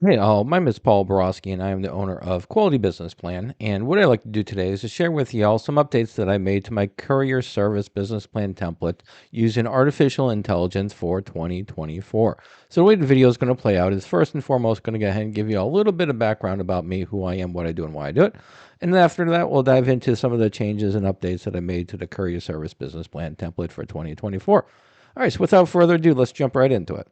Hey, my name is Paul Borosky, and I am the owner of Quality Business Plan. And what I'd like to do today is to share with y'all some updates that I made to my Courier Service Business Plan template using artificial intelligence for 2024. So the way the video is going to play out is first and foremost going to go ahead and give you a little bit of background about me, who I am, what I do, and why I do it. And then after that, we'll dive into some of the changes and updates that I made to the Courier Service Business Plan template for 2024. All right, so without further ado, let's jump right into it.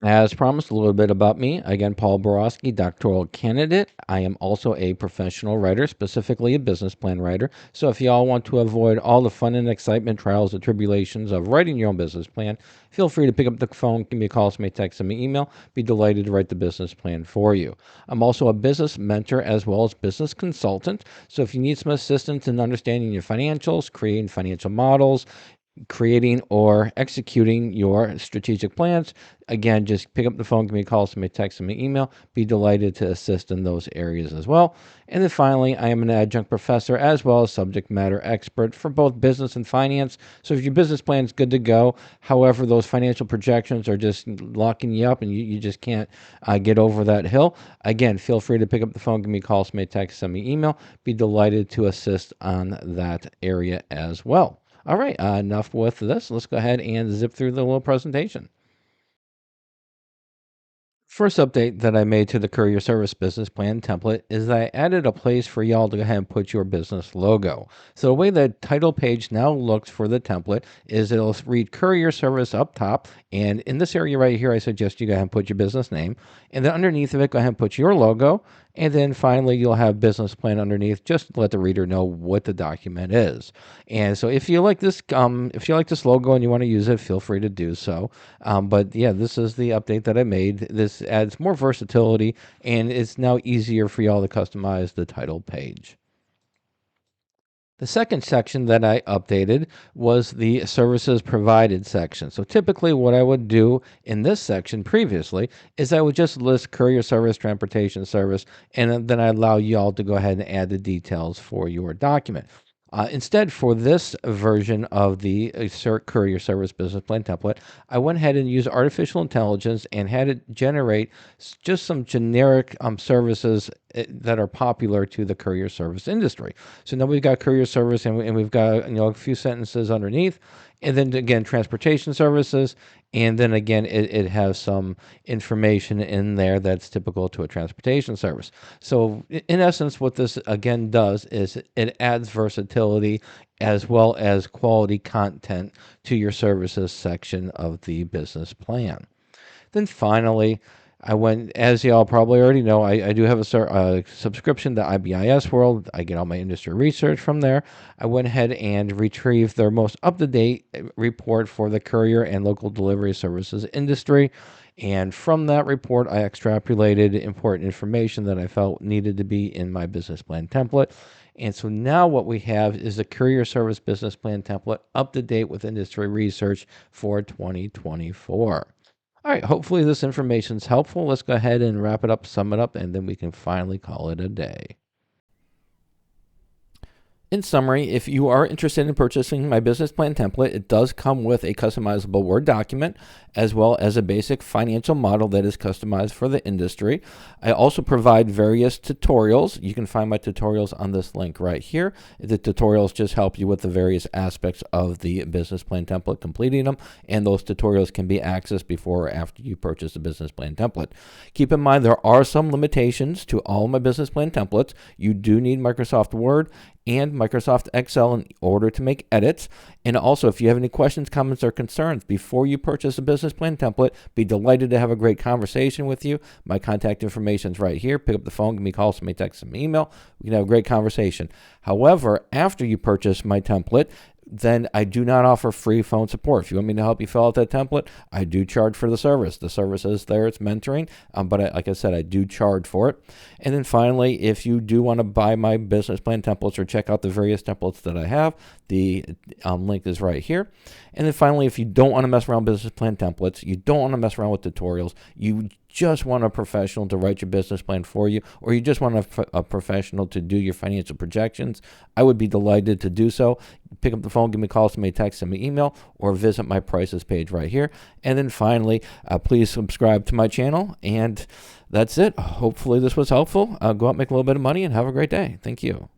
As promised, a little bit about me. Again, Paul Borosky, doctoral candidate. I am also a professional writer, specifically a business plan writer. So if y'all want to avoid all the fun and excitement, trials, and tribulations of writing your own business plan, feel free to pick up the phone, give me a call, send me a text, send me an email. Be delighted to write the business plan for you. I'm also a business mentor as well as business consultant. So if you need some assistance in understanding your financials, creating financial models, creating or executing your strategic plans, again, just pick up the phone, give me a call, send me a text, send me an email. Be delighted to assist in those areas as well. And then finally, I am an adjunct professor as well as subject matter expert for both business and finance. So if your business plan is good to go, however, those financial projections are just locking you up and you just can't get over that hill, again, feel free to pick up the phone, give me a call, send me a text, send me an email. Be delighted to assist on that area as well. All right, enough with this. Let's go ahead and zip through the little presentation. First update that I made to the Courier Service Business Plan template is that I added a place for y'all to go ahead and put your business logo. So the way the title page now looks for the template is it'll read Courier Service up top, and in this area right here, I suggest you go ahead and put your business name, and then underneath of it, go ahead and put your logo, and then finally, you'll have business plan underneath, just to let the reader know what the document is. And so, if you like this logo and you want to use it, feel free to do so. But yeah, this is the update that I made. This adds more versatility, and it's now easier for y'all to customize the title page. The second section that I updated was the services provided section. So typically what I would do in this section previously is I would just list courier service, transportation service, and then I allow y'all to go ahead and add the details for your document. Instead, for this version of the Courier Service Business Plan template, I went ahead and used artificial intelligence and had it generate just some generic services that are popular to the courier service industry. So now we've got courier service, and we've got a few sentences underneath, and then again transportation services, and then again it has some information in there that's typical to a transportation service. So in essence, what this again does is it adds versatility as well as quality content to your services section of the business plan. Then finally, I went, as y'all probably already know, I do have a subscription to IBIS World. I get all my industry research from there. I went ahead and retrieved their most up-to-date report for the courier and local delivery services industry. And from that report, I extrapolated important information that I felt needed to be in my business plan template. And so now what we have is the Courier Service Business Plan template up to date with industry research for 2024. All right, hopefully this information is helpful. Let's go ahead and wrap it up, sum it up, and then we can finally call it a day. In summary, if you are interested in purchasing my business plan template, it does come with a customizable Word document as well as a basic financial model that is customized for the industry. I also provide various tutorials. You can find my tutorials on this link right here. The tutorials just help you with the various aspects of the business plan template, completing them, and those tutorials can be accessed before or after you purchase the business plan template. Keep in mind there are some limitations to all my business plan templates. You do need Microsoft Word and Microsoft Excel in order to make edits. And also, if you have any questions, comments, or concerns before you purchase a business plan template, be delighted to have a great conversation with you. My contact information is right here. Pick up the phone, give me a call, send me a text, send me an email. We can have a great conversation. However, after you purchase my template, then I do not offer free phone support. If you want me to help you fill out that template, I do charge for the service. The service is there, it's mentoring, but like I said, I do charge for it. And then finally, if you do want to buy my business plan templates or check out the various templates that I have, the link is right here. And then finally, if you don't want to mess around with business plan templates, you don't want to mess around with tutorials, you just want a professional to write your business plan for you, or you just want a professional to do your financial projections, I would be delighted to do so. pick up the phone, give me a call, send me a text, send me an email, or visit my prices page right here. And then finally, please subscribe to my channel. And that's it. Hopefully this was helpful. Go out, make a little bit of money, and have a great day. Thank you.